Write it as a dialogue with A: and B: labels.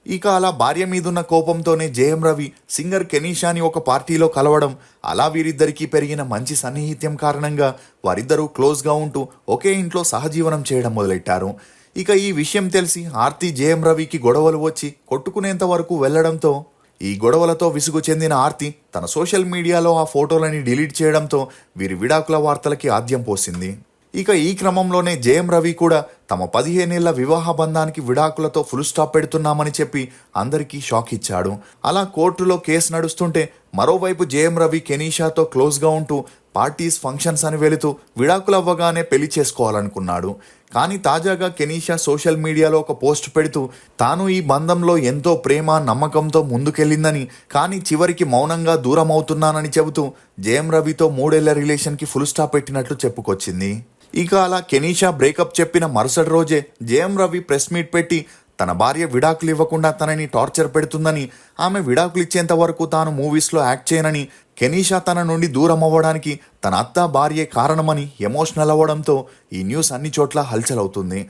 A: ఇక అలా భార్య మీదున్న కోపంతోనే జయం రవి సింగర్ కెనీషాని ఒక పార్టీలో కలవడం, అలా వీరిద్దరికీ పెరిగిన మంచి సన్నిహిత్యం కారణంగా వారిద్దరూ క్లోజ్గా ఉంటూ ఒకే ఇంట్లో సహజీవనం చేయడం మొదలెట్టారు. ఇక ఈ విషయం తెలిసి ఆర్తి జయం రవికి గొడవలు వచ్చి కొట్టుకునేంత వరకు వెళ్లడంతో, ఈ గొడవలతో విసుగు చెందిన ఆర్తి తన సోషల్ మీడియాలో ఆ ఫోటోలని డిలీట్ చేయడంతో వీరి విడాకుల వార్తలకి ఆద్యం పోసింది. ఇక ఈ క్రమంలోనే జయం రవి కూడా తమ 15 ఏళ్ల వివాహ బంధానికి విడాకులతో ఫుల్ స్టాప్ పెడుతున్నామని చెప్పి అందరికీ షాక్ ఇచ్చాడు. అలా కోర్టులో కేసు నడుస్తుంటే మరోవైపు జయం రవి కెనీషాతో క్లోజ్గా ఉంటూ పార్టీస్ ఫంక్షన్స్ అని వెళుతూ విడాకులు అవ్వగానే పెళ్లి చేసుకోవాలనుకున్నాడు. కానీ తాజాగా కెనీషా సోషల్ మీడియాలో ఒక పోస్ట్ పెడుతూ తాను ఈ బంధంలో ఎంతో ప్రేమ నమ్మకంతో ముందుకెళ్ళిందని, కానీ చివరికి మౌనంగా దూరం అవుతున్నానని చెబుతూ జయం రవితో 3 ఏళ్ల రిలేషన్కి ఫుల్ స్టాప్ పెట్టినట్లు చెప్పుకొచ్చింది. ఇక అలా కెనీషా బ్రేకప్ చెప్పిన మరుసటి రోజే జయం రవి ప్రెస్ మీట్ పెట్టి తన భార్య విడాకులు ఇవ్వకుండా తనని టార్చర్ పెడుతుందని, ఆమె విడాకులు ఇచ్చేంత వరకు తాను మూవీస్లో యాక్ట్ చేయనని, కెనీషా తన నుండి దూరం అవ్వడానికి తన అత్త భార్యే కారణమని ఎమోషనల్ అవ్వడంతో ఈ న్యూస్ అన్ని చోట్ల హల్చల్ అవుతుంది.